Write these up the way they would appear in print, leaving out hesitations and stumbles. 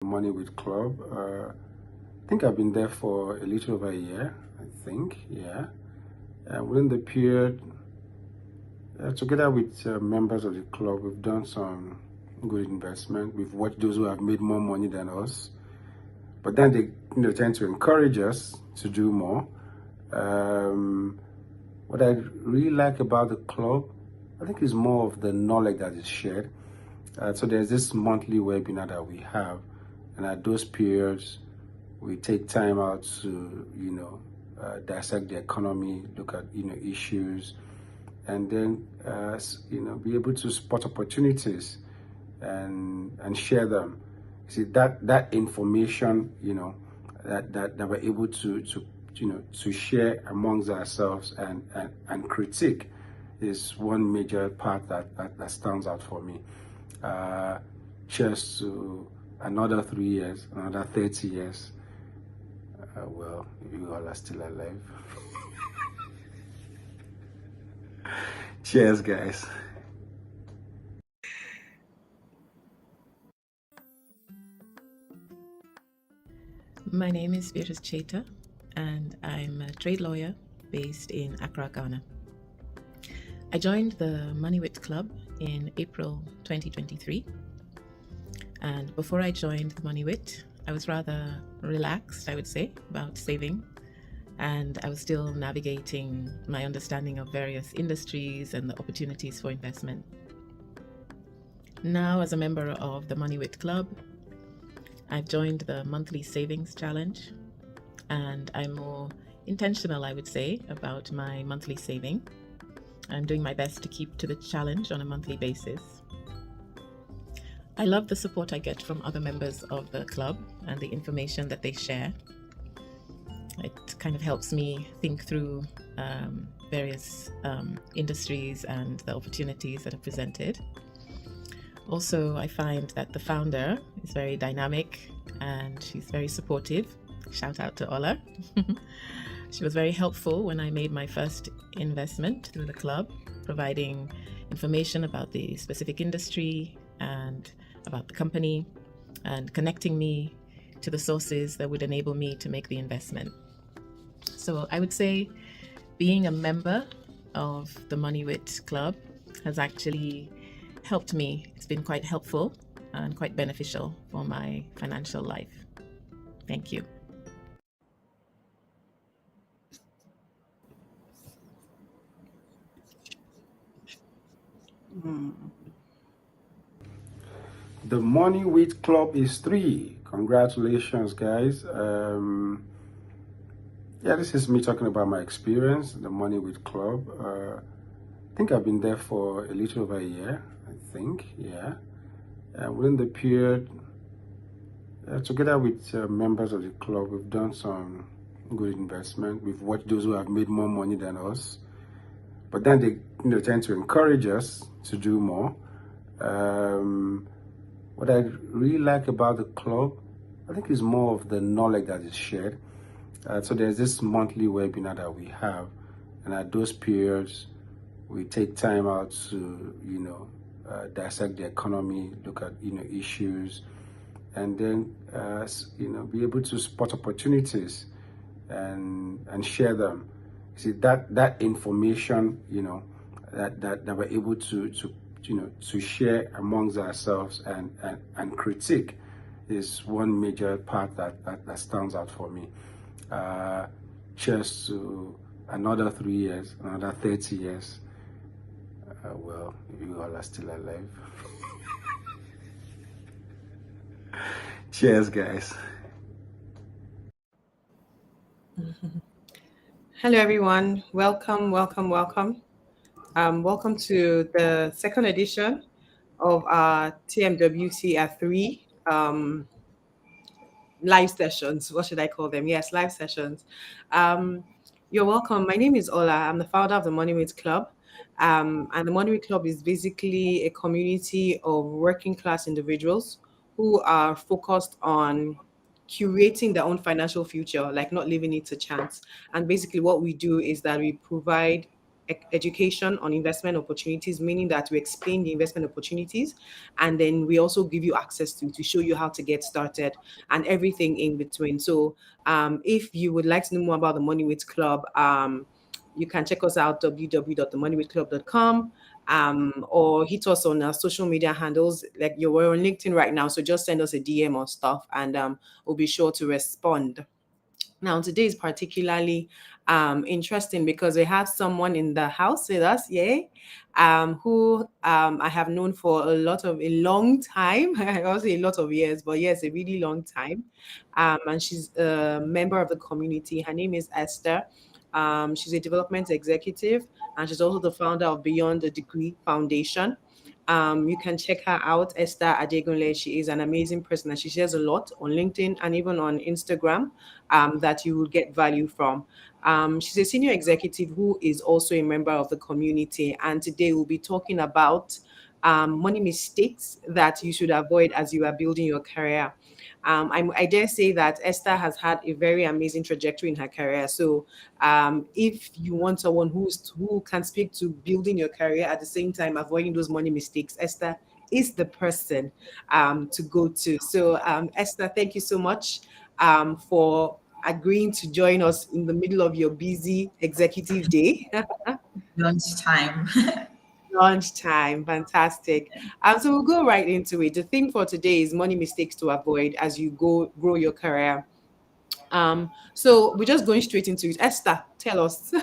Money with Club. I think I've been there for a little over a year, I think, yeah. Within the period, together with members of the club, we've done some good investment. We've watched those who have made more money than us, but then they tend to encourage us to do more. What I really like about the club, I think, is more of the knowledge that is shared. So there's this monthly webinar that we have, and at those periods, we take time out to, dissect the economy, look at, issues, and then, be able to spot opportunities and share them. See that information, that we're able to share amongst ourselves and critique is one major part that stands out for me. Cheers to another 3 years, another 30 years. Well, you all are still alive. Cheers, guys. My name is Beatrice Cheta, and I'm a trade lawyer based in Accra, Ghana. I joined the MoneyWit Club in April 2023, and before I joined the MoneyWit, I was rather relaxed, I would say, about saving, and I was still navigating my understanding of various industries and the opportunities for investment. Now, as a member of the MoneyWit Club, I've joined the monthly savings challenge, and I'm more intentional, I would say, about my monthly saving. I'm doing my best to keep to the challenge on a monthly basis. I love the support I get from other members of the club and the information that they share. It kind of helps me think through various industries and the opportunities that are presented. Also, I find that the founder is very dynamic and she's very supportive. Shout out to Oler. She was very helpful when I made my first investment through the club, providing information about the specific industry and about the company and connecting me to the sources that would enable me to make the investment. So I would say being a member of the MoneyWit Club has actually helped me. It's been quite helpful and quite beneficial for my financial life. Thank you. The Money with Club is 3. Congratulations, guys. This is me talking about my experience, the Money with Club. I think I've been there for a little over a year, I think, yeah. Within the period, together with members of the club, we've done some good investment. We've watched those who have made more money than us, but then they tend to encourage us to do more. What I really like about the club, I think, is more of the knowledge that is shared. So there's this monthly webinar that we have, and at those periods, we take time out to, dissect the economy, look at, issues, and then, be able to spot opportunities and share them. See that information, that we're able to share amongst ourselves and critique is one major part that stands out for me. Cheers to another 3 years, another 30 years. Well, you all are still alive. Cheers, guys. Hello, everyone. Welcome. Welcome to the second edition of our TMWC at 3 live sessions. What should I call them? Yes, live sessions. You're welcome. My name is Ola. I'm the founder of the MoneyWit Club. And the MoneyWit Club is basically a community of working class individuals who are focused on curating their own financial future, like not leaving it to chance. And basically, what we do is that we provide education on investment opportunities, meaning that we explain the investment opportunities, and then we also give you access to show you how to get started and everything in between. So if you would like to know more about the Money with Club, you can check us out www.themoneywithclub.com, or hit us on our social media handles. Like we're on LinkedIn right now, so just send us a DM or stuff, and we'll be sure to respond. Now, today is particularly interesting because we have someone in the house with us, yay, who I have known for a long time. I also say a lot of years, but yes, a really long time. And she's a member of the community. Her name is Esther. She's a development executive, and she's also the founder of Beyond the Degree Foundation. You can check her out, Esther Adegunle. She is an amazing person, and she shares a lot on LinkedIn and even on Instagram that you will get value from. She's a senior executive who is also a member of the community, and today we'll be talking about money mistakes that you should avoid as you are building your career. I dare say that Esther has had a very amazing trajectory in her career. So, if you want someone who can speak to building your career at the same time avoiding those money mistakes, Esther is the person to go to. So, Esther, thank you so much for agreeing to join us in the middle of your busy executive day. Lunchtime. Lunchtime, fantastic. So we'll go right into it. The theme for today is money mistakes to avoid as you go grow your career. So we're just going straight into it. Esther, tell us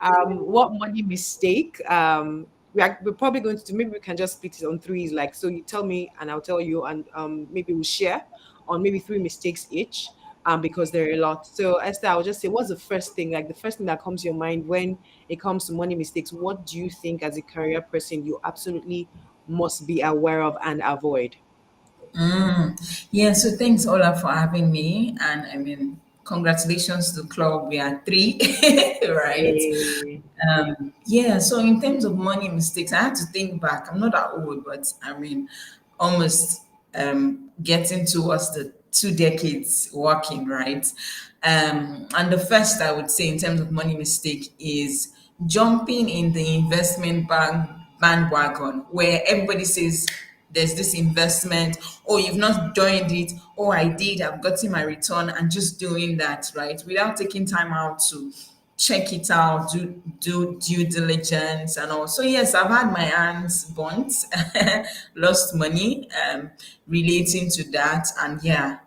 what money mistake we're probably going to do. Maybe we can just split it on threes. Like, so you tell me and I'll tell you, and maybe we'll share on maybe three mistakes each. Because there are a lot. So Esther, I'll just say, what's the first thing, like the first thing that comes to your mind when it comes to money mistakes? What do you think as a career person you absolutely must be aware of and avoid? Yeah, so thanks Ola for having me. And I mean, congratulations to the club. We are three, right? Eh, Yeah, so in terms of money mistakes, I had to think back. I'm not that old, but I mean, almost getting towards the 2 decades working, right? And the first I would say in terms of money mistake is jumping in the investment bandwagon where everybody says there's this investment, oh, you've not joined it, oh, I did, I've gotten my return, and just doing that, right? Without taking time out to check it out, do due diligence and all. So yes, I've had my hands burnt, lost money relating to that, and yeah,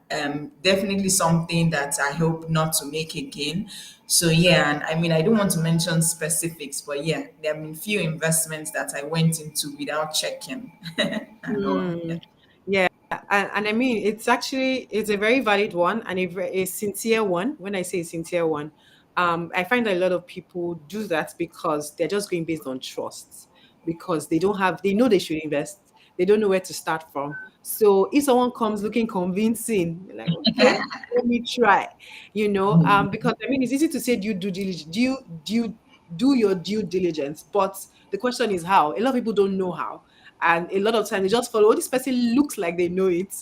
definitely something that I hope not to make again. So yeah, and I mean I don't want to mention specifics, but yeah, there have been few investments that I went into without checking and all. Yeah. mm, yeah, and I mean it's a very valid one and a sincere one. When I say a sincere one, I find that a lot of people do that because they're just going based on trust, because they know they should invest, they don't know where to start from. So if someone comes looking convincing, you're like, okay, let me try, because I mean it's easy to say due diligence, do your due diligence, but the question is how. A lot of people don't know how, and a lot of times they just follow. Oh, this person looks like they know it,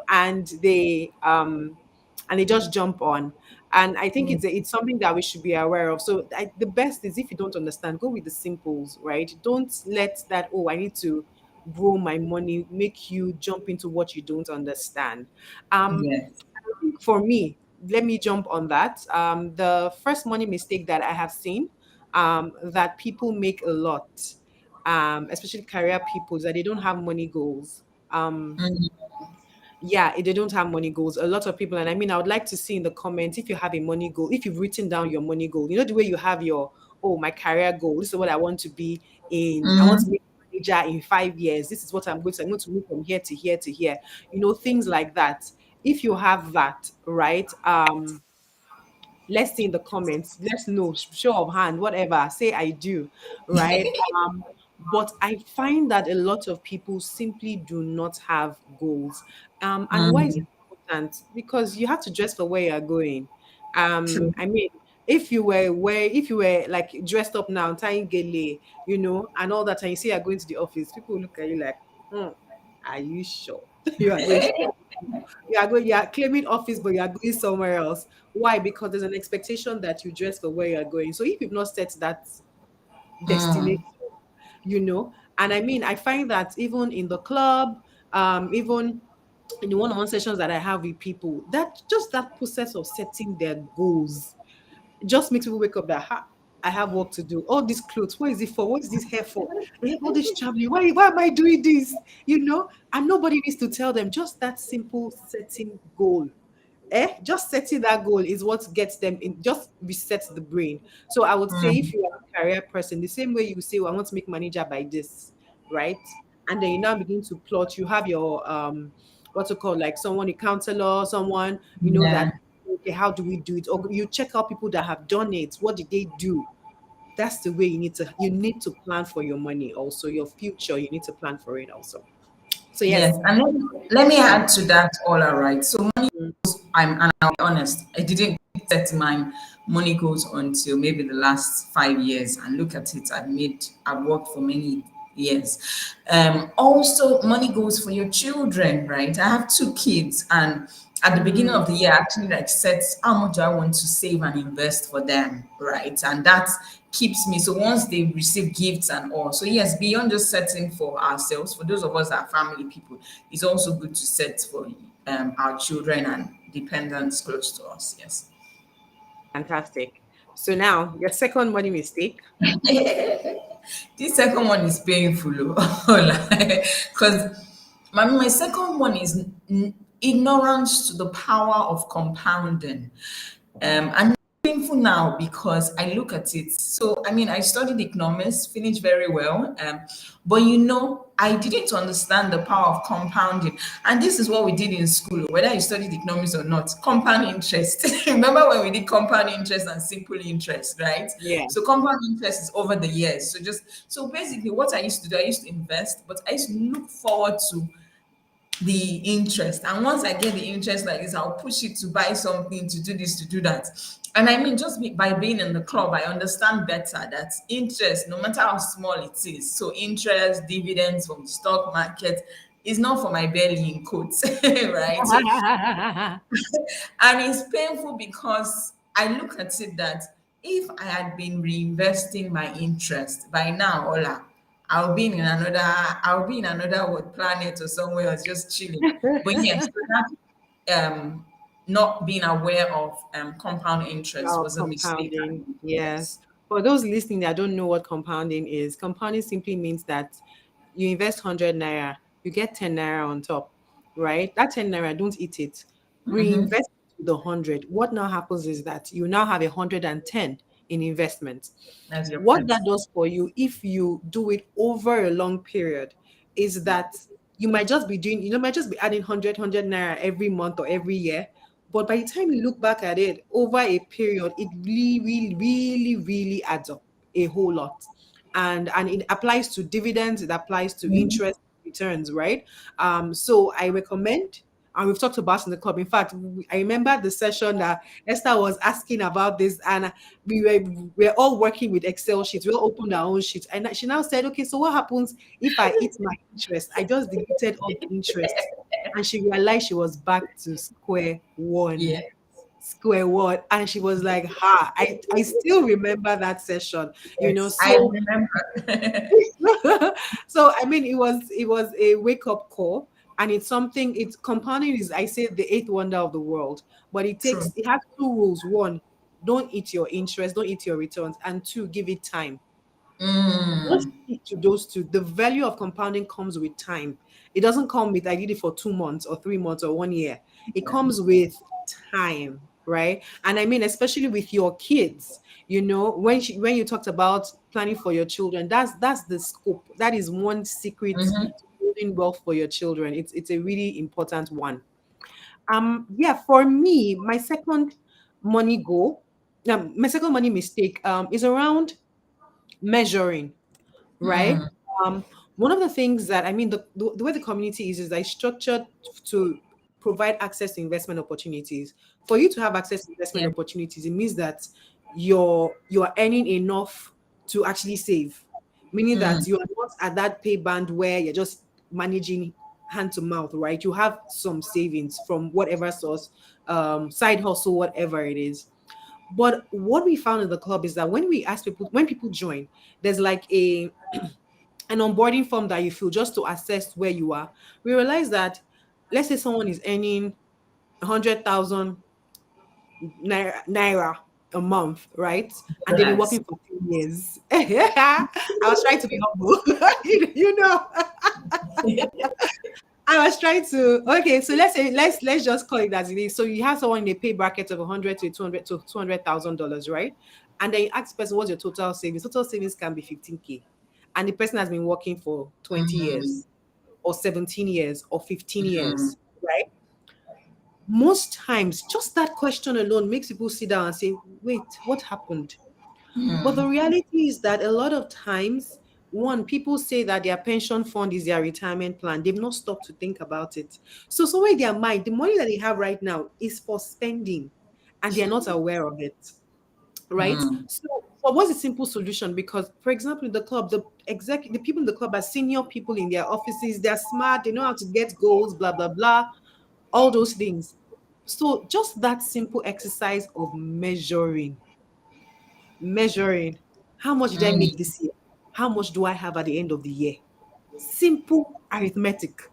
and they just jump on. And I think it's something that we should be aware of. So the best is, if you don't understand, go with the simples, right? Don't let that, oh, I need to grow my money, make you jump into what you don't understand. Um, Yes. for me, let me jump on that. The first money mistake that I have seen, that people make a lot, especially career people, is that they don't have money goals. Yeah, they don't have money goals. A lot of people, and I mean, I would like to see in the comments if you have a money goal, if you've written down your money goal. You know the way you have your, oh, my career goal. This is what I want to be in. I want to be a manager in 5 years. This is what I'm going to move from here to here to here. Things like that. If you have that, right? Let's see in the comments. Let's know, show of hand, whatever. Say I do, right? But I find that a lot of people simply do not have goals. And why is it important? Because you have to dress for where you are going. True. I mean, if you were like dressed up now, tying gele, and all that, and you say you're going to the office, people will look at you like, are you sure you are going to? you are claiming office, but you are going somewhere else. Why? Because there's an expectation that you dress for where you are going. So if you've not set that destination, and I mean, I find that even in the club, even in the one-on-one sessions that I have with people, that just that process of setting their goals just makes people wake up that I have work to do. All these clothes, what is it for? What is this hair for? I have all this traveling. Why am I doing this? And nobody needs to tell them. Just that simple setting goal. Just setting that goal is what gets them in, just resets the brain. So I would say if you are a career person, the same way you say, well, I want to make manager by this, right? And then you now begin to plot, you have your what's it called, like someone, a counselor, someone, Yeah. that okay, how do we do it? Or you check out people that have done it. What did they do? That's the way you need to plan for your money also, your future, you need to plan for it also. So Yes, yes. and let me add to that, all right. So I'll be honest, I didn't set my money goals until maybe the last 5 years. And look at it, I've worked for many years. Also, money goes for your children, right? I have two kids, and at the beginning Mm, of the year, I actually like set how much I want to save and invest for them, right? And that keeps me. So once they receive gifts and all, so yes, beyond just setting for ourselves, for those of us that are family people, it's also good to set for our children and dependents close to us. Yes. fantastic. So now your second money mistake. This second one is painful, because my second one is ignorance to the power of compounding. And painful now because I look at it. So, I mean, I studied economics, finished very well. But I didn't understand the power of compounding. And this is what we did in school, whether you studied economics or not, compound interest. Remember when we did compound interest and simple interest, right? Yeah. So compound interest is over the years. So basically what I used to do, I used to invest, but I used to look forward to the interest. And once I get the interest like this, I'll push it to buy something, to do this, to do that. And I mean, by being in the club, I understand better that interest, no matter how small it is, so interest, dividends from the stock market, is not for my belly in quotes, right? So, and it's painful because I look at it that if I had been reinvesting my interest by now, Ola, I'll be in another world planet or somewhere else just chilling. But yes, so that not being aware of compound interest Oh, was a mistake. compounding. Yes. For those listening that don't know what compounding is, compounding simply means that you invest 100 naira, you get 10 naira on top, right? That 10 naira, don't eat it. Reinvest the 100. What now happens is that you now have 110 in investment. That's your What point. that does for you, if you do it over a long period, is that you might just be adding 100 naira every month or every year. But by the time you look back at it over a period, it really, really, really, really adds up a whole lot. And it applies to dividends, it applies to interest returns, right? So I recommend, and we've talked about in the club. In fact, I remember the session that Esther was asking about this, and we were all working with Excel sheets. We all opened our own sheets, and she now said, "Okay, so what happens if I eat my interest? I just deleted all the interest," and she realized she was back to square one. Yeah. Square one, and she was like, "Ha!" I still remember that session. Yes, I So remember. so I mean, it was a wake up call, and it's something. It's compounding is, I say, the eighth wonder of the world, but True. it has two rules. One, don't eat your interest, don't eat your returns, and two, give it time. Once you stick to those two, the value of compounding comes with time. It doesn't come with I did it for 2 months or 3 months or 1 year. It comes with time, right? And I mean, especially with your kids, when you talked about planning for your children, that's the scope. That is one secret to building wealth for your children. It's a really important one. Yeah, for me, my second money mistake is around measuring, right? Um, One of the things that I mean, the way the community is that it's structured to provide access to investment opportunities. For you to have access to investment Yeah. opportunities, it means that you're earning enough to actually save, meaning that you are not at that pay band where you're just managing. hand to mouth, right? You have some savings from whatever source, side hustle, whatever it is. But what we found in the club is that when we ask people, when people join, there's like an onboarding form that you fill just to assess where you are. We realize that, let's say someone is earning 100,000 naira a month, right? And they've been Yes. working for 2 years. I was trying to be humble. you know, I was trying to, okay, so let's say let's just call it as it is. So you have someone in a pay bracket of 100 to 200 to $200,000, right? And then you ask the person, what's your total savings? Total savings can be 15K, and the person has been working for 20 Mm, years or 17 years or 15 mm, years, right? Most times, just that question alone makes people sit down and say, wait, what happened? But the mm, reality is that a lot of times, one, people say that their pension fund is their retirement plan. They've not stopped to think about it. So somewhere in their mind, the money that they have right now is for spending, and they're not aware of it. Right? mm, So, but what's the simple solution? Because, for example, in the club, the people in the club are senior people in their offices. They're smart. They know how to get goals. Blah blah blah. All those things. So, just that simple exercise of measuring. How much did I make mm. this year? How much do I have at the end of the year? Simple arithmetic.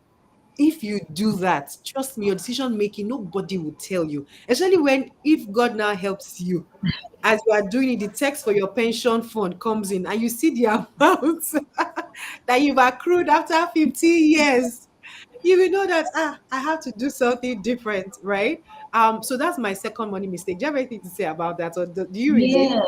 If you do that, trust me, your decision making, nobody will tell you. Especially when, if God now helps you, as you are doing it, the text for your pension fund comes in and you see the amount that you've accrued after 15 years. You will know that, I have to do something different, right? So that's my second money mistake. Do you have anything to say about that, or do you relate? Yeah.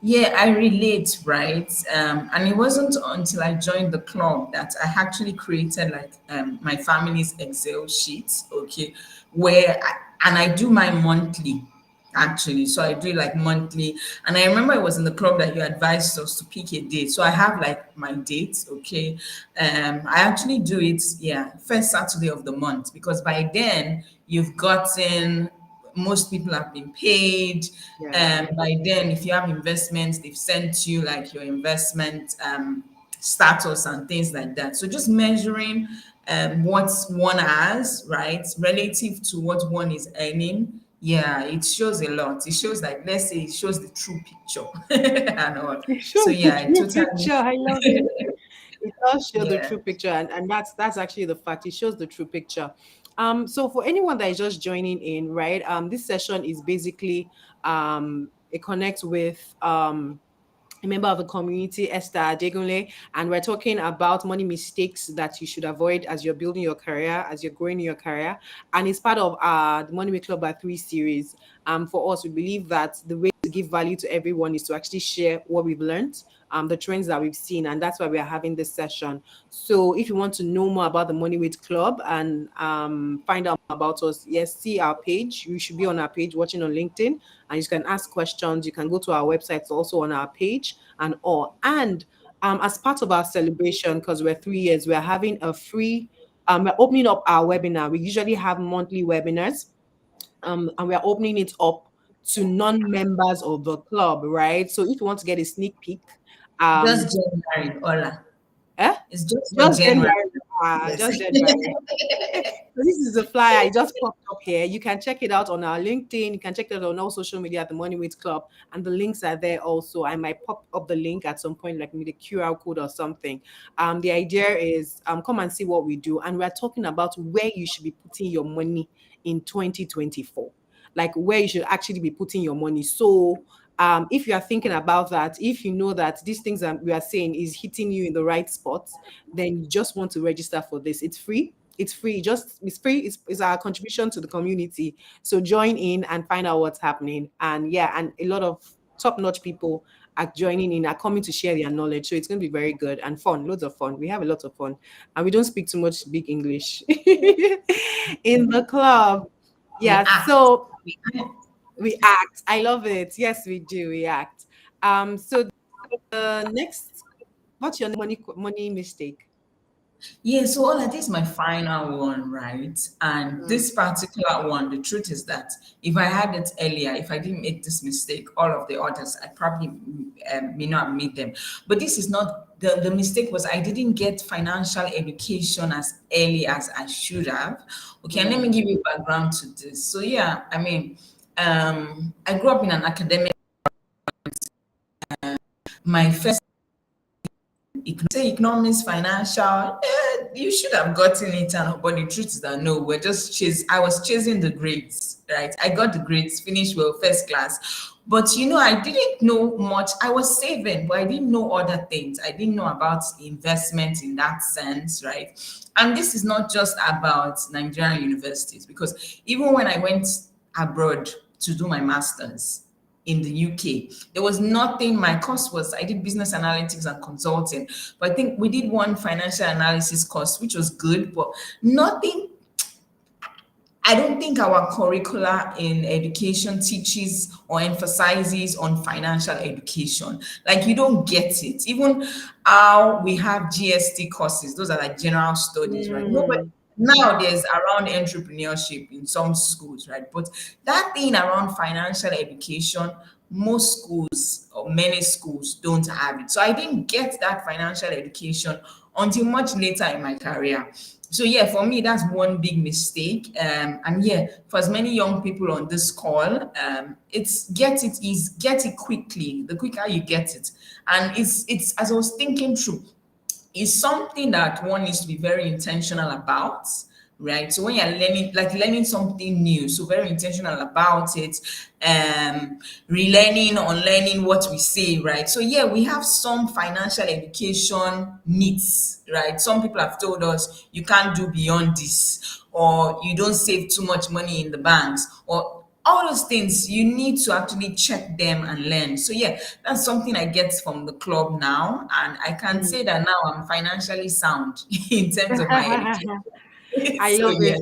Yeah, I relate, right? And it wasn't until I joined the club that I actually created like my family's Excel sheet, okay, and I do my monthly actually. So I do like monthly. And I remember it was in the club that you advised us to pick a date. So I have like my dates, okay. I actually do it, yeah, first Saturday of the month because by then you've gotten most people have been paid. Yeah. By then, if you have investments, they've sent you like your investment status and things like that. So just measuring what one has, right, relative to what one is earning. Yeah, it shows a lot. It shows like, let's say, it shows the true picture and all. It So shows the yeah, I true totally, picture. I love it. It does show the yeah. true picture, and that's actually the fact. It shows the true picture. So for anyone that is just joining in, right? This session is basically a connect with a member of the community, Esther Adegunle, and we're talking about money mistakes that you should avoid as you're building your career, as you're growing your career. And it's part of the Money Make Club by 3 series. For us, we believe that the way to give value to everyone is to actually share what we've learned, the trends that we've seen, and that's why we are having this session. So if you want to know more about the Money Weight Club and find out about us, yes, see our page. You should be on our page watching on LinkedIn, and you can ask questions. You can go to our website, it's also on our page and all. And as part of our celebration, because we're 3 years, we're having a free, we're opening up our webinar. We usually have monthly webinars, and we're opening it up to non-members of the club, right? So if you want to get a sneak peek, um, Just January, Ola. eh? It's just for Just January. January, Yes. just January. So this is a flyer. It just popped up here. You can check it out on our LinkedIn. You can check it out on all social media at the Money Weight Club, and the links are there also. I might pop up the link at some point, like maybe the QR code or something. The idea is come and see what we do, and we're talking about where you should be putting your money in 2024, like where you should actually be putting your money. So if you are thinking about that, if you know that these things that we are saying is hitting you in the right spots, then you just want to register for this. It's free. It's free. Just it's free. It's our contribution to the community. So join in and find out what's happening. And yeah, and a lot of top-notch people are joining in, are coming to share their knowledge. So it's going to be very good and fun. Loads of fun. We have a lot of fun, and we don't speak too much big English in the club. We Yeah. act. So We we act. I love it. Yes, we do. We act. So the next, what's your money mistake? Yeah, so all that is my final one, right? And Mm. this particular one, the truth is that if I had it earlier, if I didn't make this mistake, all of the others, I probably may not have made them. But this is not the mistake was I didn't get financial education as early as I should have. Okay, and let me Mm. give you background to this. So yeah, I mean, I grew up in an academic. My first say economics, financial, you should have gotten it. And but the truth is that no, we're just I was chasing the grades, right? I got the grades, finished well, first class. But I didn't know much. I was saving, but I didn't know other things. I didn't know about investment in that sense, right? And this is not just about Nigerian universities, because even when I went abroad to do my master's, in the UK. There was nothing, my course was, I did business analytics and consulting, but I think we did one financial analysis course, which was good, but nothing. I don't think our curricula in education teaches or emphasizes on financial education. Like you don't get it. Even how we have GST courses, those are like general studies, right? Nobody Mm. now there's around entrepreneurship in some schools, right? But that thing around financial education, most schools or many schools don't have it. So I didn't get that financial education until much later in my career. So yeah, for me, that's one big mistake. And yeah, for as many young people on this call, it's get it quickly. The quicker you get it, and it's as I was thinking through, is something that one needs to be very intentional about, right? So when you're learning, like learning something new, so very intentional about it, relearning, unlearning what we say, right? So yeah, we have some financial education needs, right? Some people have told us you can't do beyond this, or you don't save too much money in the banks, or all those things you need to actually check them and learn. So yeah, that's something I get from the club now, and I can Mm. say that now I'm financially sound in terms of my education. I So love yeah, it.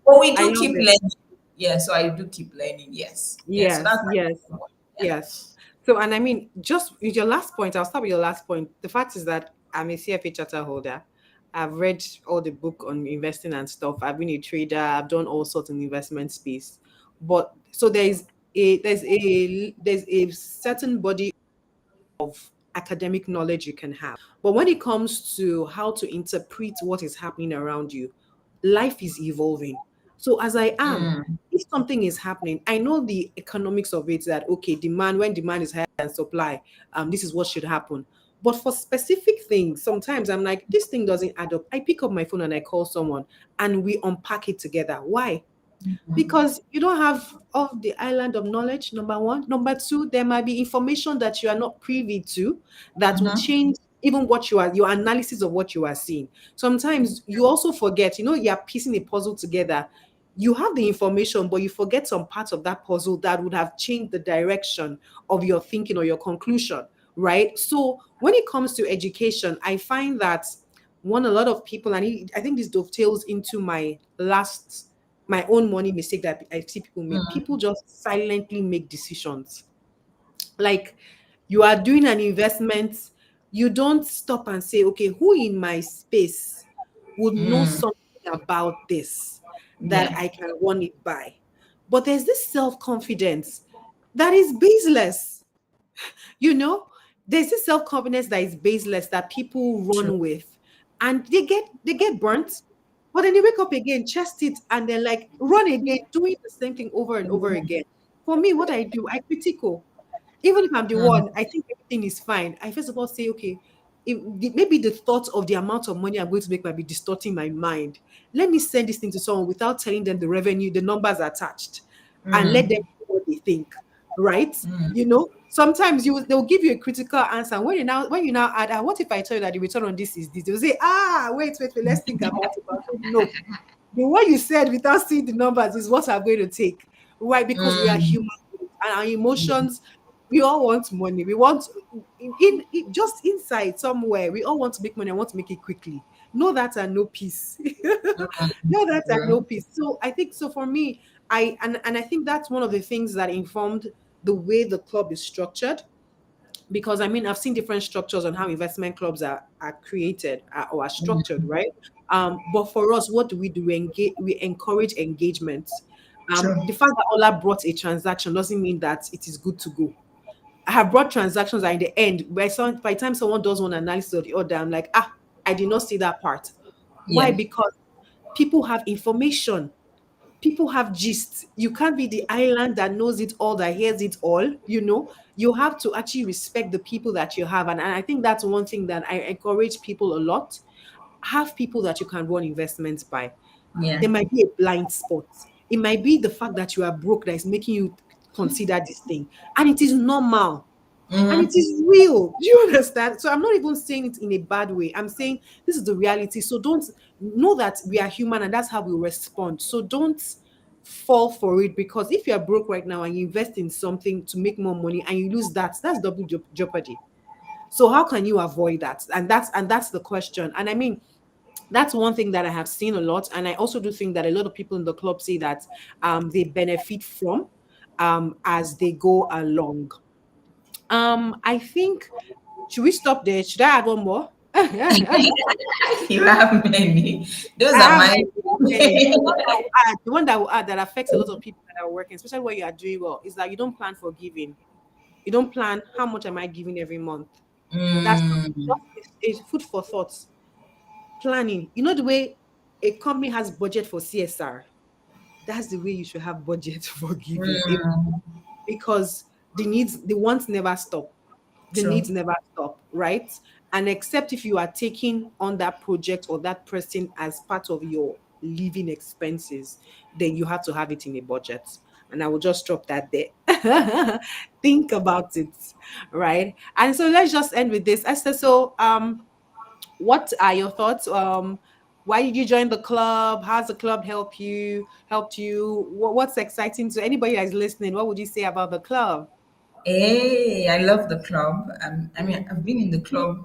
but we I do love keep it. learning. Yeah, so I do keep learning. Yes, yeah. So Yes, that's yes, my yeah. yes. So, and I mean, just with your last point, I'll start with your last point. The fact is that I'm a CFA charter holder. I've read all the book on investing and stuff. I've been a trader. I've done all sorts in the investment space. But so there's a certain body of academic knowledge you can have. But when it comes to how to interpret what is happening around you, life is evolving. So as I am, Mm, if something is happening, I know the economics of it that okay, demand when demand is higher than supply, this is what should happen. But for specific things, sometimes I'm like, this thing doesn't add up. I pick up my phone and I call someone and we unpack it together. Why? Because you don't have all the island of knowledge, number one. Number two, there might be information that you are not privy to that will mhm, change even what you are, your analysis of what you are seeing. Sometimes you also forget, you're piecing a puzzle together. You have the information, but you forget some parts of that puzzle that would have changed the direction of your thinking or your conclusion, right? So when it comes to education, I find that one, a lot of people, and I think this dovetails into my own money mistake that I see people make. People just silently make decisions. Like you are doing an investment, you don't stop and say, okay, who in my space would know mm, something about this that yeah, I can run it by? But there's this self confidence that is baseless. You know, there's this self-confidence that is baseless that people true. run with, and they get burnt, but then they wake up again, chest it, and then like run again, doing the same thing over and over again. For me, what I do, I critical. Even if I'm the Mm, one, I think everything is fine. I first of all say, okay, maybe the thought of the amount of money I'm going to make might be distorting my mind. Let me send this thing to someone without telling them the revenue, the numbers attached, and let them mm, know what they think. Right? mm, Sometimes they'll give you a critical answer. When you now add, what if I tell you that the return on this is this? They'll say, wait, let's think about it. But no, the what you said without seeing the numbers is what I'm going to take. Why? Because we are mm, human beings and our emotions, we all want money. We want just inside somewhere, we all want to make money. I want to make it quickly. No that and no peace. No that and no true. peace. So I think so for me, and I think that's one of the things that informed the way the club is structured. because I mean I've seen different structures on how investment clubs are created, or are structured, right? But for us, what do? We engage, we encourage engagement. True. The fact that Ola brought a transaction doesn't mean that it is good to go. I have brought transactions that in the end, by the time someone does one analysis or the other, I'm like, I did not see that part. Why? Yeah. Because people have information, people have gist. You can't be the island that knows it all, that hears it all. You have to actually respect the people that you have. And I think that's one thing that I encourage people a lot. Have people that you can run investments by. Yeah. There might be a blind spot. It might be the fact that you are broke that is making you consider this thing. And it is normal. And it Mm-hmm. is real. Do you understand? So I'm not even saying it in a bad way. I'm saying this is the reality. So don't know that we are human and that's how we respond. So don't fall for it, because if you're broke right now and you invest in something to make more money and you lose that, that's double jeopardy. So how can you avoid that? And that's the question. And I mean, that's one thing that I have seen a lot. And I also do think that a lot of people in the club say that they benefit from as they go along. I think, should we stop there? Should I add one more? I You have many. Those are have my. many. The one that will add that affects a lot of people that are working, especially when you are doing well, is that you don't plan for giving. You don't plan how much am I giving every month. That's Mm, just it's food for thought. Planning. You know the way a company has budget for CSR. That's the way you should have budget for giving. mm, Because the wants never stop. The true. needs never stop, right? And except if you are taking on that project or that person as part of your living expenses, then you have to have it in a budget. And I will just drop that there. Think about it, right? And so let's just end with this. Esther, so what are your thoughts? Why did you join the club? How's the club helped you? What's exciting to anybody that's listening? What would you say about the club? Hey, I love the club. I mean, Mhm. I've been in the club.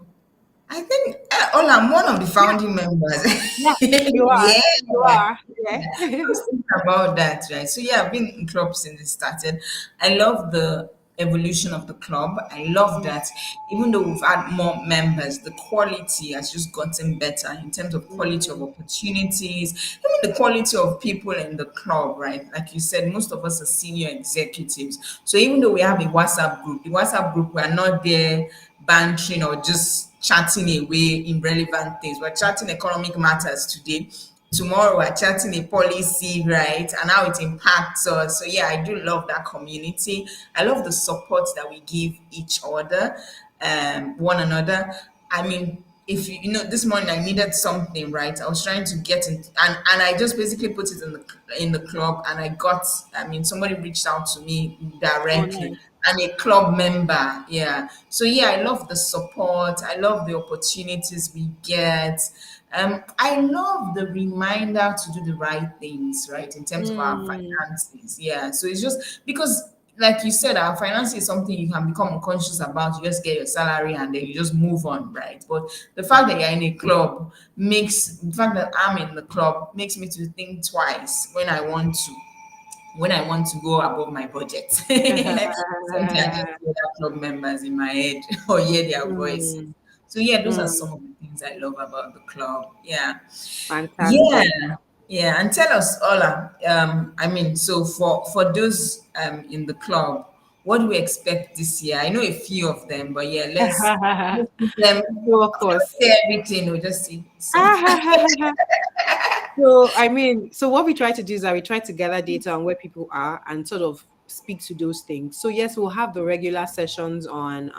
I think, oh, I'm one of the founding members. Yeah, you are. Yeah. You are. Yeah. I was thinking about that, right? So yeah, I've been in club since it started. I love the evolution of the club. I love Mm, that even though we've had more members, the quality has just gotten better in terms of quality of mm, opportunities, even the quality of people in the club, right? Like you said, most of us are senior executives. So even though we have a WhatsApp group, the WhatsApp group, we're not there bantering or just chatting away irrelevant things. We're chatting economic matters today. Tomorrow we're chatting a policy, right? And how it impacts us. So yeah, I do love that community. I love the support that we give each other, one another. I mean, if this morning I needed something, right? I was trying to get in, and I just basically put it in the club, and I got. I mean, somebody reached out to me oh, directly. nice. And a club member, yeah. So yeah, I love the support. I love the opportunities we get. I love the reminder to do the right things, right, in terms of our Mm, finances. Yeah. So it's just because, like you said, our finances is something you can become unconscious about. You just get your salary and then you just move on, right? But the fact that you're in a club the fact that I'm in the club makes me to think twice when I want to go above my budget. Sometimes I just hear their club members in my head or hear their voices. mm, So yeah, those are mm. some of the things I love about the club. Yeah. Yeah. Fantastic. Yeah. And tell us, Ola, I mean, so for those in the club, what do we expect this year? I know a few of them, but yeah, let's give them So, of don't course. say everything, we'll just see some. So, I mean, so what we try to do is that we try to gather data on where people are and sort of speak to those things. So, yes, we'll have the regular sessions on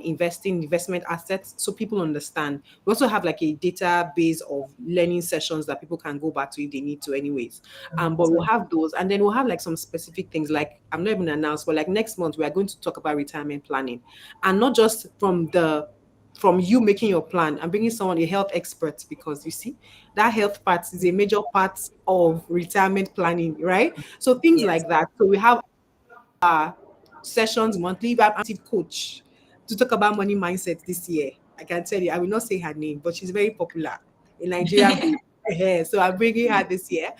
investment assets so people understand. We also have like a database of learning sessions that people can go back to if they need to anyways. But we'll have those, and then we'll have like some specific things, like I'm not even announced, but like next month we are going to talk about retirement planning, and not just from you making your plan and bringing someone, a health expert, because you see that health part is a major part of retirement planning, right? So things Yes. like that. So we have uh, sessions monthly. We have an active coach to talk about money mindset this year. I can tell you, I will not say her name, but she's very popular in Nigeria. Group. So I'm bringing her this year.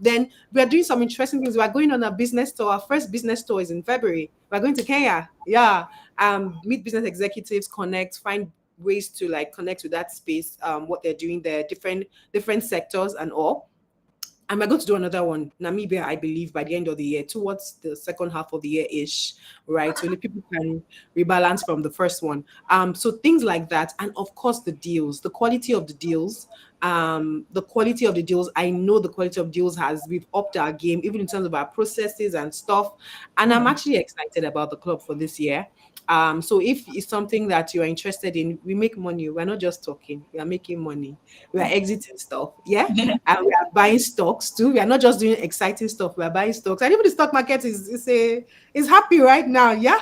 Then we are doing some interesting things. We are going on a business tour. Our first business tour is in February. We're going to Kenya. Yeah. Meet business executives, connect, find ways to like connect with that space, what they're doing there, different sectors and all. And we're going to do another one, Namibia, I believe, by the end of the year, towards the second half of the year ish, right? So the people can rebalance from the first one. So things like that, and of course the deals, the quality of the deals. The quality of the deals. I know the quality of deals we've upped our game, even in terms of our processes and stuff. And I'm actually excited about the club for this year. So if it's something that you're interested in, we make money. We're not just talking, we are making money. We are exiting stuff. Yeah. And we are buying stocks too. We are not just doing exciting stuff, we are buying stocks. And even the stock market is happy right now. Yeah.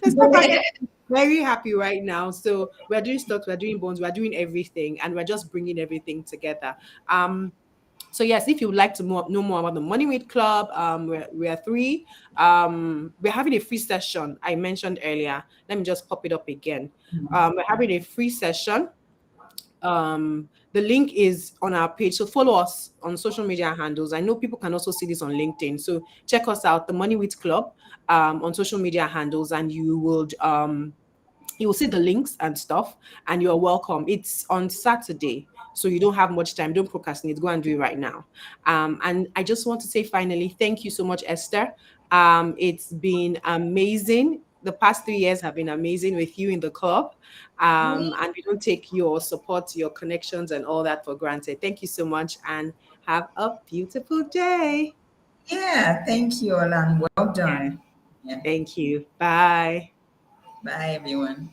The stock market is very happy right now. So we're doing stocks, we're doing bonds, we're doing everything, and we're just bringing everything together. So yes, if you would like to know more about the Money Weight Club, we're three. We're having a free session I mentioned earlier. Let me just pop it up again. We're having a free session. The link is on our page. So follow us on social media handles. I know people can also see this on LinkedIn. So check us out, the Money Weight Club, on social media handles, and you will see the links and stuff, and you're welcome. It's on Saturday, so you don't have much time. Don't procrastinate. Go and do it right now. And I just want to say finally, thank you so much, Esther. It's been amazing. The past 3 years have been amazing with you in the club. And we don't take your support, your connections, and all that for granted. Thank you so much, and have a beautiful day. Yeah, thank you, Olan. Well done. Yeah. Thank you. Bye. Bye, everyone.